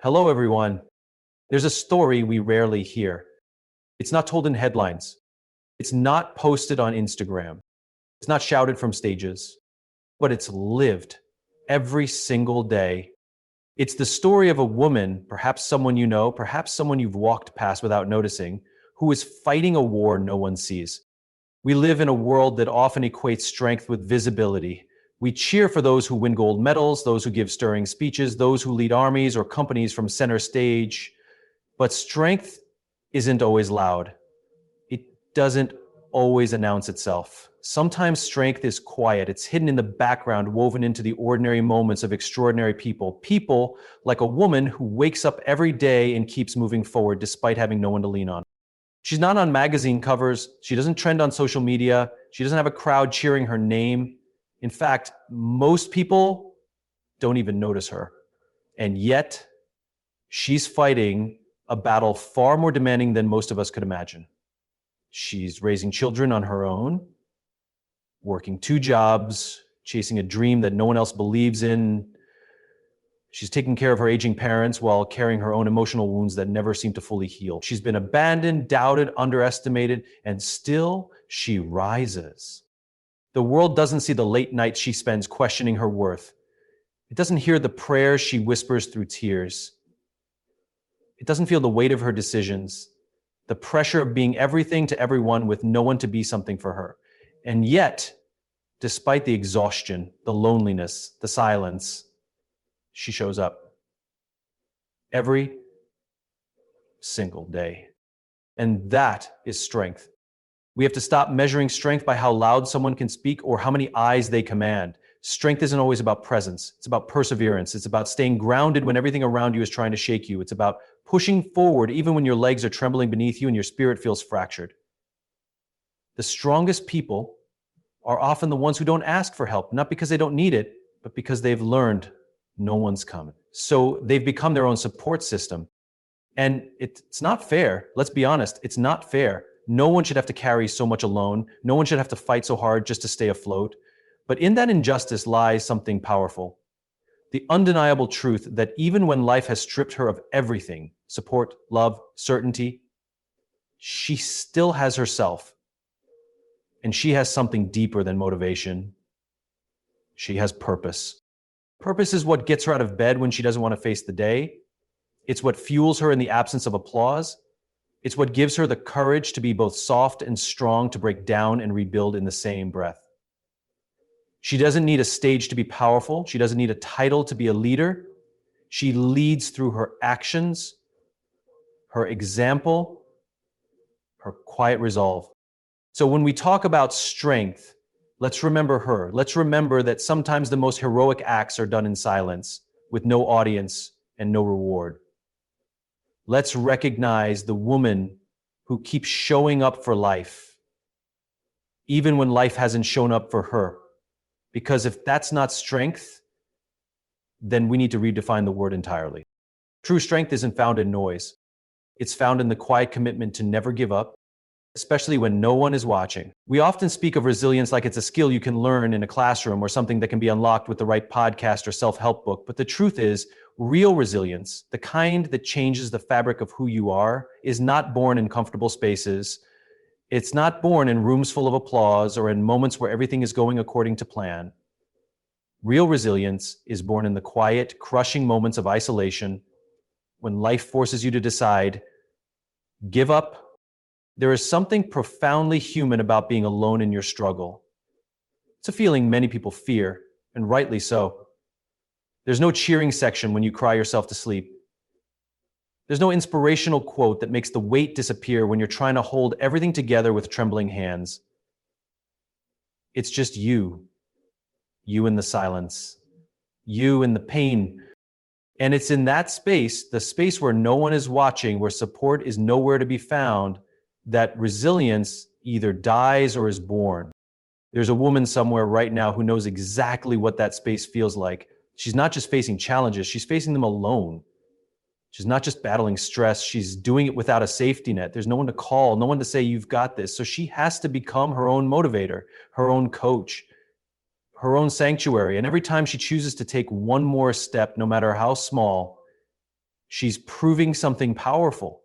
Hello, everyone. There's a story we rarely hear. It's not told in headlines. It's not posted on Instagram. It's not shouted from stages, but it's lived every single day. It's the story of a woman, perhaps someone you know, perhaps someone you've walked past without noticing, who is fighting a war no one sees. We live in a world that often equates strength with visibility. We cheer for those who win gold medals, those who give stirring speeches, those who lead armies or companies from center stage. But strength isn't always loud. It doesn't always announce itself. Sometimes strength is quiet. It's hidden in the background, woven into the ordinary moments of extraordinary people. People like a woman who wakes up every day and keeps moving forward despite having no one to lean on. She's not on magazine covers. She doesn't trend on social media. She doesn't have a crowd cheering her name. In fact, most people don't even notice her. And yet, she's fighting a battle far more demanding than most of us could imagine. She's raising children on her own, working two jobs, chasing a dream that no one else believes in. She's taking care of her aging parents while carrying her own emotional wounds that never seem to fully heal. She's been abandoned, doubted, underestimated, and still she rises. The world doesn't see the late nights she spends questioning her worth. It doesn't hear the prayers she whispers through tears. It doesn't feel the weight of her decisions, the pressure of being everything to everyone with no one to be something for her. And yet, despite the exhaustion, the loneliness, the silence, she shows up every single day. And that is strength. We have to stop measuring strength by how loud someone can speak or how many eyes they command. Strength isn't always about presence. It's about perseverance. It's about staying grounded when everything around you is trying to shake you. It's about pushing forward even when your legs are trembling beneath you and your spirit feels fractured. The strongest people are often the ones who don't ask for help, not because they don't need it, but because they've learned no one's coming. So they've become their own support system. And it's not fair. Let's be honest. It's not fair. No one should have to carry so much alone. No one should have to fight so hard just to stay afloat. But in that injustice lies something powerful. The undeniable truth that even when life has stripped her of everything, support, love, certainty, she still has herself. And she has something deeper than motivation. She has purpose. Purpose is what gets her out of bed when she doesn't want to face the day. It's what fuels her in the absence of applause. It's what gives her the courage to be both soft and strong, to break down and rebuild in the same breath. She doesn't need a stage to be powerful. She doesn't need a title to be a leader. She leads through her actions, her example, her quiet resolve. So when we talk about strength, let's remember her. Let's remember that sometimes the most heroic acts are done in silence, with no audience and no reward. Let's recognize the woman who keeps showing up for life, even when life hasn't shown up for her. Because if that's not strength, then we need to redefine the word entirely. True strength isn't found in noise. It's found in the quiet commitment to never give up, especially when no one is watching. We often speak of resilience like it's a skill you can learn in a classroom or something that can be unlocked with the right podcast or self-help book. But the truth is, real resilience, the kind that changes the fabric of who you are, is not born in comfortable spaces. It's not born in rooms full of applause or in moments where everything is going according to plan. Real resilience is born in the quiet, crushing moments of isolation when life forces you to decide, give up. There is something profoundly human about being alone in your struggle. It's a feeling many people fear, and rightly so. There's no cheering section when you cry yourself to sleep. There's no inspirational quote that makes the weight disappear when you're trying to hold everything together with trembling hands. It's just you in the silence, you in the pain. And it's in that space, the space where no one is watching, where support is nowhere to be found, that resilience either dies or is born. There's a woman somewhere right now who knows exactly what that space feels like. She's not just facing challenges, she's facing them alone. She's not just battling stress, she's doing it without a safety net. There's no one to call, no one to say, you've got this. So she has to become her own motivator, her own coach, her own sanctuary. And every time she chooses to take one more step, no matter how small, She's proving something powerful.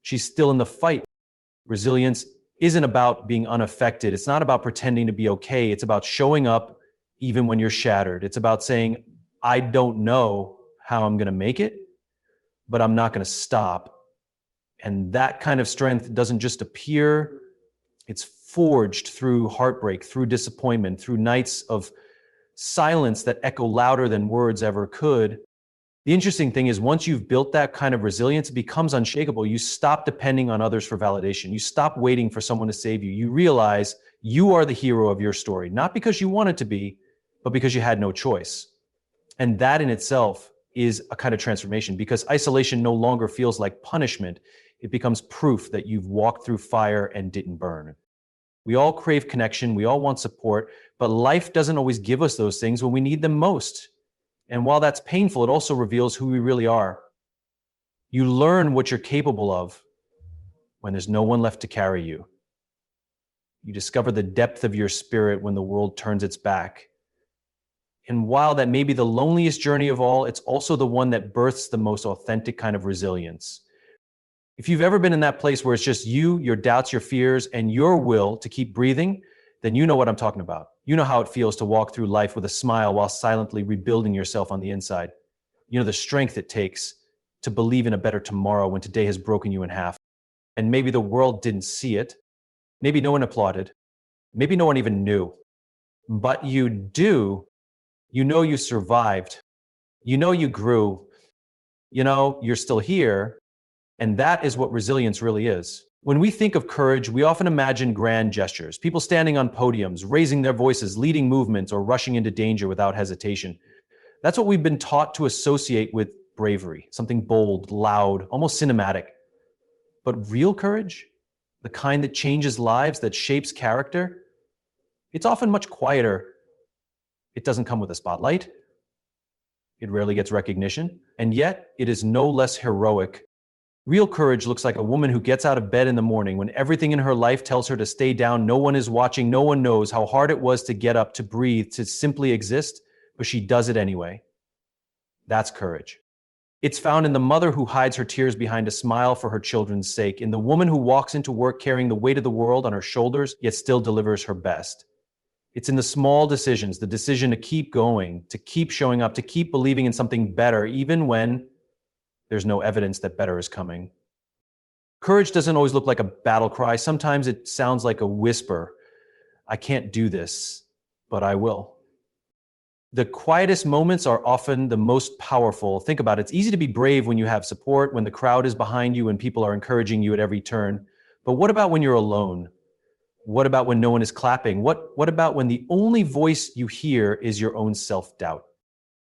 She's still in the fight. Resilience isn't about being unaffected. It's not about pretending to be okay. It's about showing up even when you're shattered. It's about saying, I don't know how I'm going to make it, but I'm not going to stop. And that kind of strength doesn't just appear, it's forged through heartbreak, through disappointment, through nights of silence that echo louder than words ever could. The interesting thing is, once you've built that kind of resilience, it becomes unshakable. You stop depending on others for validation. You stop waiting for someone to save you. You realize you are the hero of your story, not because you wanted to be, but because you had no choice. And that in itself is a kind of transformation, because isolation no longer feels like punishment. It becomes proof that you've walked through fire and didn't burn. We all crave connection. We all want support, but life doesn't always give us those things when we need them most. And while that's painful, it also reveals who we really are. You learn what you're capable of when there's no one left to carry you. You discover the depth of your spirit when the world turns its back. And while that may be the loneliest journey of all, it's also the one that births the most authentic kind of resilience. If you've ever been in that place where it's just you, your doubts, your fears, and your will to keep breathing, then you know what I'm talking about. You know how it feels to walk through life with a smile while silently rebuilding yourself on the inside. You know the strength it takes to believe in a better tomorrow when today has broken you in half. And maybe the world didn't see it. Maybe no one applauded. Maybe no one even knew. But you do. You know you survived. You know you grew. You know you're still here. And that is what resilience really is. When we think of courage, we often imagine grand gestures, people standing on podiums, raising their voices, leading movements, or rushing into danger without hesitation. That's what we've been taught to associate with bravery, something bold, loud, almost cinematic. But real courage, the kind that changes lives, that shapes character, it's often much quieter. It doesn't come with a spotlight. It rarely gets recognition, and yet it is no less heroic. Real courage looks like a woman who gets out of bed in the morning when everything in her life tells her to stay down, no one is watching, no one knows how hard it was to get up, to breathe, to simply exist, but she does it anyway. That's courage. It's found in the mother who hides her tears behind a smile for her children's sake, in the woman who walks into work carrying the weight of the world on her shoulders, yet still delivers her best. It's in the small decisions, the decision to keep going, to keep showing up, to keep believing in something better, even when there's no evidence that better is coming. Courage doesn't always look like a battle cry. Sometimes it sounds like a whisper. I can't do this, but I will. The quietest moments are often the most powerful. Think about it. It's easy to be brave when you have support, when the crowd is behind you, when people are encouraging you at every turn. But what about when you're alone? What about when no one is clapping? What about when the only voice you hear is your own self-doubt?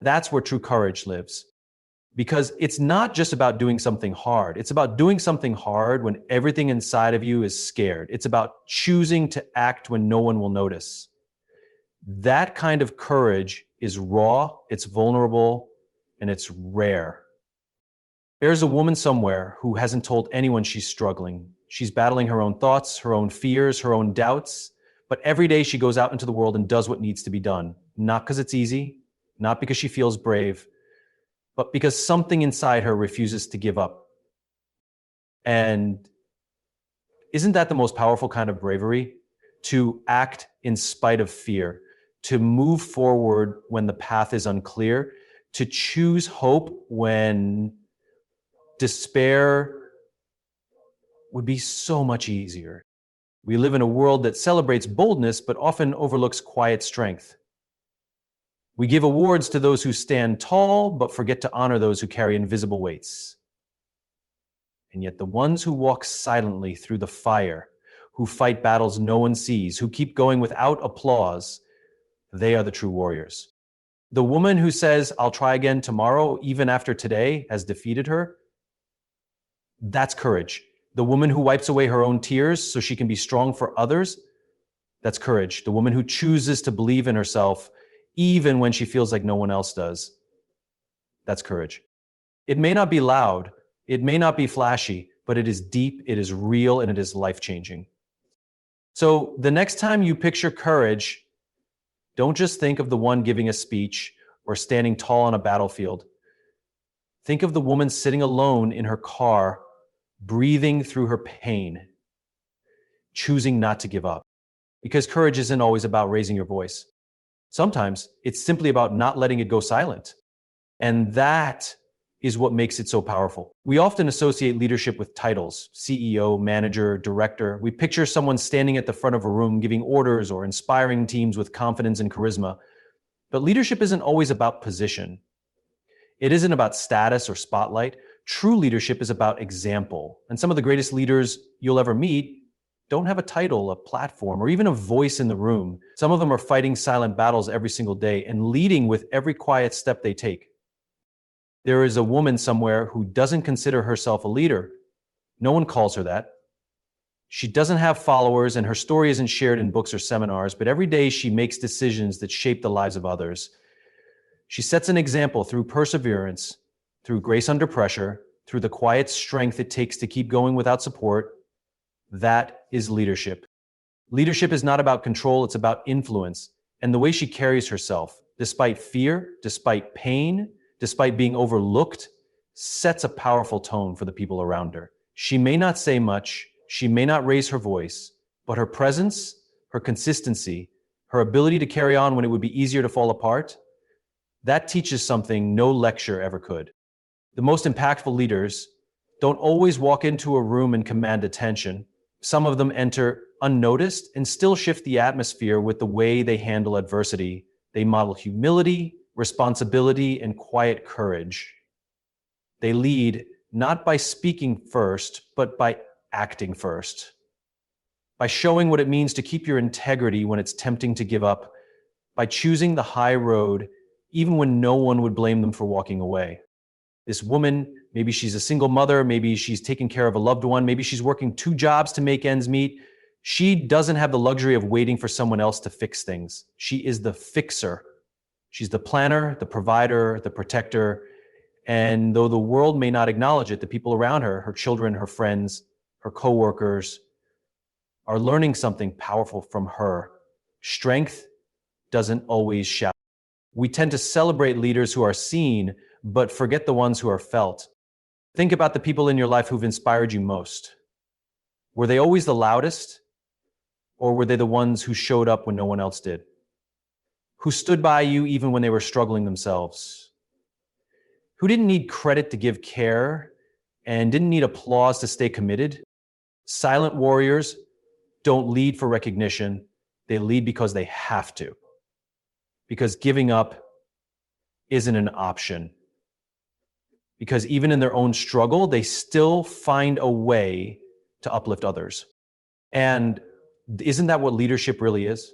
That's where true courage lives. Because it's not just about doing something hard. It's about doing something hard when everything inside of you is scared. It's about choosing to act when no one will notice. That kind of courage is raw, it's vulnerable, and it's rare. There's a woman somewhere who hasn't told anyone she's struggling. She's battling her own thoughts, her own fears, her own doubts. But every day she goes out into the world and does what needs to be done. Not because it's easy, not because she feels brave, but because something inside her refuses to give up. And isn't that the most powerful kind of bravery? To act in spite of fear, to move forward when the path is unclear, to choose hope when despair would be so much easier. We live in a world that celebrates boldness, but often overlooks quiet strength. We give awards to those who stand tall, but forget to honor those who carry invisible weights. And yet the ones who walk silently through the fire, who fight battles no one sees, who keep going without applause, they are the true warriors. The woman who says, I'll try again tomorrow, even after today has defeated her, that's courage. The woman who wipes away her own tears so she can be strong for others, that's courage. The woman who chooses to believe in herself even when she feels like no one else does. That's courage. It may not be loud, it may not be flashy, but it is deep, it is real, and it is life-changing. So the next time you picture courage, don't just think of the one giving a speech or standing tall on a battlefield. Think of the woman sitting alone in her car, breathing through her pain, choosing not to give up. Because courage isn't always about raising your voice. Sometimes it's simply about not letting it go silent. And that is what makes it so powerful. We often associate leadership with titles: CEO, manager, director. We picture someone standing at the front of a room giving orders or inspiring teams with confidence and charisma. But leadership isn't always about position. It isn't about status or spotlight. True leadership is about example. And some of the greatest leaders you'll ever meet don't have a title, a platform, or even a voice in the room. Some of them are fighting silent battles every single day and leading with every quiet step they take. There is a woman somewhere who doesn't consider herself a leader. No one calls her that. She doesn't have followers, and her story isn't shared in books or seminars, but every day she makes decisions that shape the lives of others. She sets an example through perseverance, through grace under pressure, through the quiet strength it takes to keep going without support. That is leadership. Leadership is not about control, it's about influence. And the way she carries herself, despite fear, despite pain, despite being overlooked, sets a powerful tone for the people around her. She may not say much, she may not raise her voice, but her presence, her consistency, her ability to carry on when it would be easier to fall apart, that teaches something no lecture ever could. The most impactful leaders don't always walk into a room and command attention. Some of them enter unnoticed and still shift the atmosphere with the way they handle adversity. They model humility, responsibility, and quiet courage. They lead not by speaking first, but by acting first. By showing what it means to keep your integrity when it's tempting to give up. By choosing the high road, even when no one would blame them for walking away. This woman, maybe she's a single mother, maybe she's taking care of a loved one, maybe she's working 2 jobs to make ends meet. She doesn't have the luxury of waiting for someone else to fix things. She is the fixer. She's the planner, the provider, the protector. And though the world may not acknowledge it, the people around her, her children, her friends, her coworkers, are learning something powerful from her. Strength doesn't always shout. We tend to celebrate leaders who are seen, but forget the ones who are felt. Think about the people in your life who've inspired you most. Were they always the loudest? Or were they the ones who showed up when no one else did? Who stood by you even when they were struggling themselves? Who didn't need credit to give care and didn't need applause to stay committed? Silent warriors don't lead for recognition. They lead because they have to. Because giving up isn't an option. Because even in their own struggle, they still find a way to uplift others. And isn't that what leadership really is?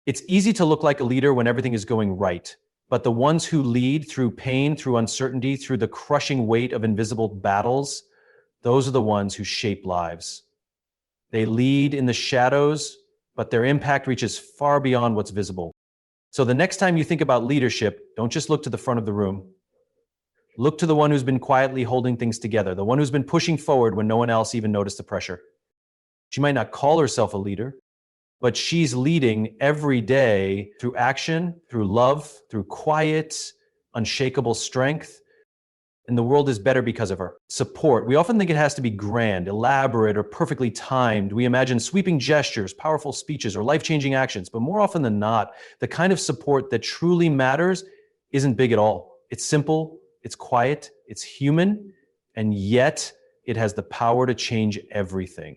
It's easy to look like a leader when everything is going right. But the ones who lead through pain, through uncertainty, through the crushing weight of invisible battles, those are the ones who shape lives. They lead in the shadows, but their impact reaches far beyond what's visible. So the next time you think about leadership, don't just look to the front of the room. Look to the one who's been quietly holding things together, the one who's been pushing forward when no one else even noticed the pressure. She might not call herself a leader, but she's leading every day through action, through love, through quiet, unshakable strength. And the world is better because of her. Support. We often think it has to be grand, elaborate, or perfectly timed. We imagine sweeping gestures, powerful speeches, or life-changing actions. But more often than not, the kind of support that truly matters isn't big at all. It's simple, it's quiet, it's human, and yet it has the power to change everything.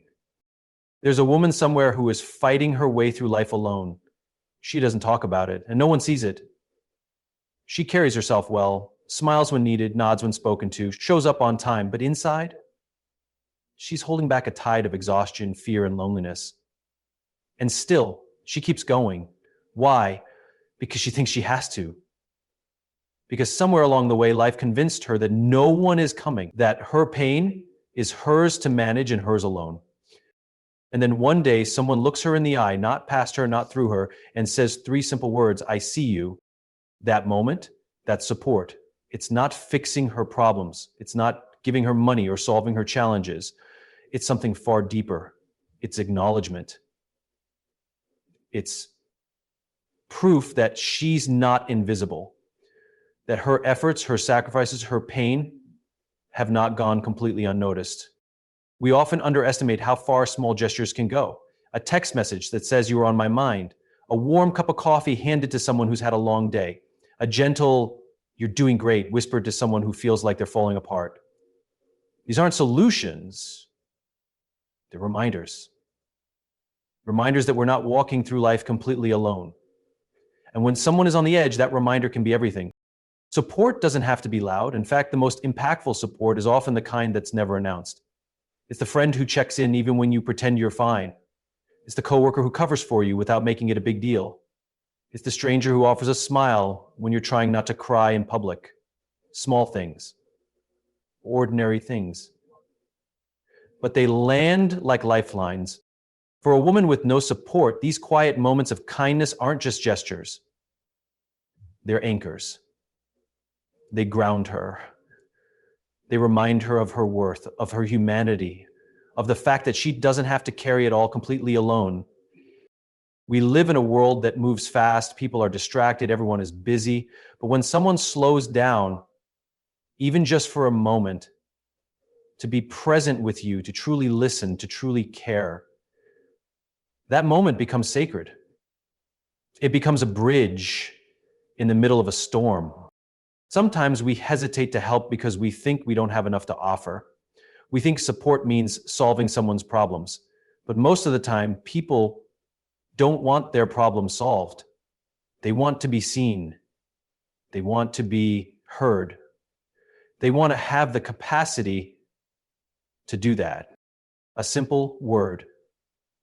There's a woman somewhere who is fighting her way through life alone. She doesn't talk about it, and no one sees it. She carries herself well, smiles when needed, nods when spoken to, shows up on time, but inside, she's holding back a tide of exhaustion, fear, and loneliness. And still, she keeps going. Why? Because she thinks she has to. Because somewhere along the way, life convinced her that no one is coming, that her pain is hers to manage and hers alone. And then one day, someone looks her in the eye, not past her, not through her, and says 3 simple words: I see you. That moment, that support. It's not fixing her problems. It's not giving her money or solving her challenges. It's something far deeper. It's acknowledgement. It's proof that she's not invisible, that her efforts, her sacrifices, her pain have not gone completely unnoticed. We often underestimate how far small gestures can go. A text message that says you are on my mind, a warm cup of coffee handed to someone who's had a long day, a gentle, you're doing great, whispered to someone who feels like they're falling apart. These aren't solutions, they're reminders. Reminders that we're not walking through life completely alone. And when someone is on the edge, that reminder can be everything. Support doesn't have to be loud. In fact, the most impactful support is often the kind that's never announced. It's the friend who checks in even when you pretend you're fine. It's the coworker who covers for you without making it a big deal. It's the stranger who offers a smile when you're trying not to cry in public. Small things, ordinary things. But they land like lifelines. For a woman with no support, these quiet moments of kindness aren't just gestures. They're anchors. They ground her. They remind her of her worth, of her humanity, of the fact that she doesn't have to carry it all completely alone. We live in a world that moves fast, people are distracted, everyone is busy. But when someone slows down, even just for a moment, to be present with you, to truly listen, to truly care, that moment becomes sacred. It becomes a bridge in the middle of a storm. Sometimes we hesitate to help because we think we don't have enough to offer. We think support means solving someone's problems. But most of the time, people don't want their problems solved. They want to be seen. They want to be heard. They want to have the capacity to do that. A simple word,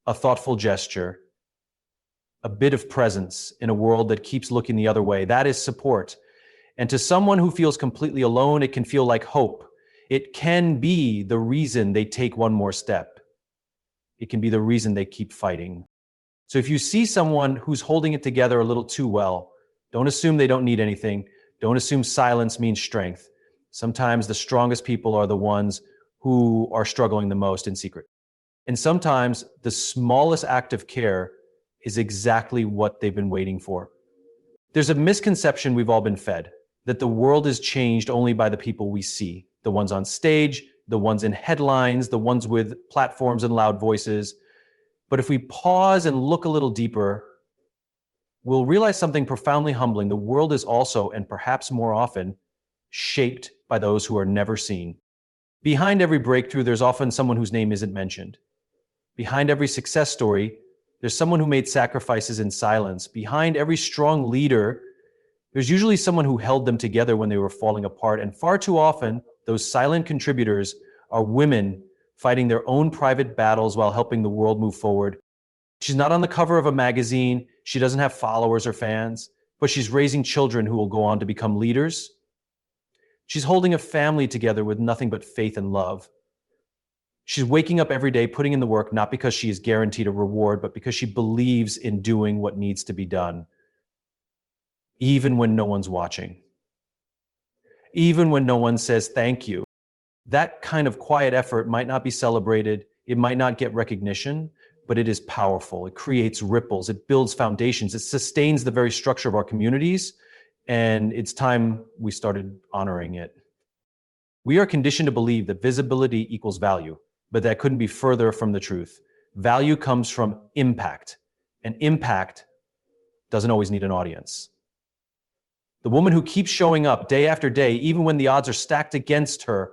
a thoughtful gesture, a bit of presence in a world that keeps looking the other way. That is support. And to someone who feels completely alone, it can feel like hope. It can be the reason they take one more step. It can be the reason they keep fighting. So if you see someone who's holding it together a little too well, don't assume they don't need anything. Don't assume silence means strength. Sometimes the strongest people are the ones who are struggling the most in secret. And sometimes the smallest act of care is exactly what they've been waiting for. There's a misconception we've all been fed that the world is changed only by the people we see, the ones on stage, the ones in headlines, the ones with platforms and loud voices. But if we pause and look a little deeper, we'll realize something profoundly humbling. The world is also, and perhaps more often, shaped by those who are never seen. Behind every breakthrough, there's often someone whose name isn't mentioned. Behind every success story, there's someone who made sacrifices in silence. Behind every strong leader, there's usually someone who held them together when they were falling apart. And far too often, those silent contributors are women fighting their own private battles while helping the world move forward. She's not on the cover of a magazine. She doesn't have followers or fans, but she's raising children who will go on to become leaders. She's holding a family together with nothing but faith and love. She's waking up every day, putting in the work, not because she is guaranteed a reward, but because she believes in doing what needs to be done, even when no one's watching, even when no one says thank you. That kind of quiet effort might not be celebrated. It might not get recognition, but it is powerful. It creates ripples. It builds foundations. It sustains the very structure of our communities. And it's time we started honoring it. We are conditioned to believe that visibility equals value, but that couldn't be further from the truth. Value comes from impact, and impact doesn't always need an audience. The woman who keeps showing up day after day, even when the odds are stacked against her,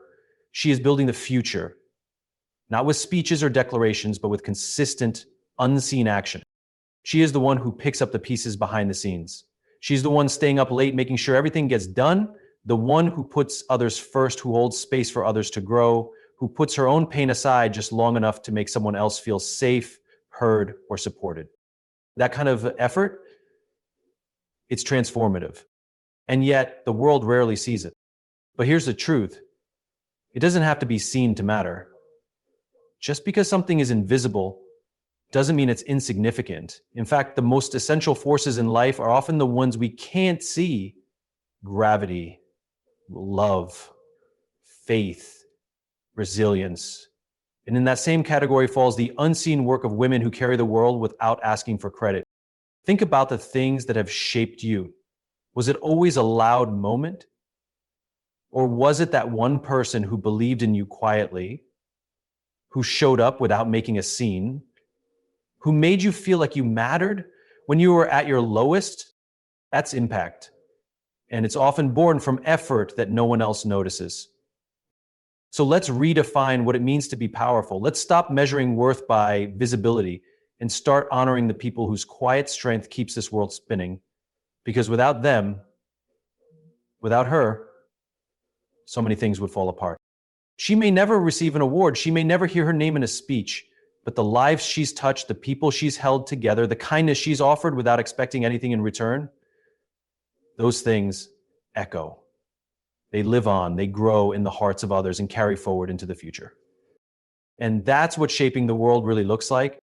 she is building the future, not with speeches or declarations, but with consistent, unseen action. She is the one who picks up the pieces behind the scenes. She's the one staying up late, making sure everything gets done, the one who puts others first, who holds space for others to grow, who puts her own pain aside just long enough to make someone else feel safe, heard, or supported. That kind of effort, it's transformative. And yet, the world rarely sees it. But here's the truth. It doesn't have to be seen to matter. Just because something is invisible doesn't mean it's insignificant. In fact, the most essential forces in life are often the ones we can't see. Gravity, love, faith, resilience. And in that same category falls the unseen work of women who carry the world without asking for credit. Think about the things that have shaped you. Was it always a loud moment? Or was it that one person who believed in you quietly, who showed up without making a scene, who made you feel like you mattered when you were at your lowest? That's impact. And it's often born from effort that no one else notices. So let's redefine what it means to be powerful. Let's stop measuring worth by visibility and start honoring the people whose quiet strength keeps this world spinning. Because without them, without her, so many things would fall apart. She may never receive an award, she may never hear her name in a speech, but the lives she's touched, the people she's held together, the kindness she's offered without expecting anything in return, those things echo. They live on, they grow in the hearts of others and carry forward into the future. And that's what shaping the world really looks like.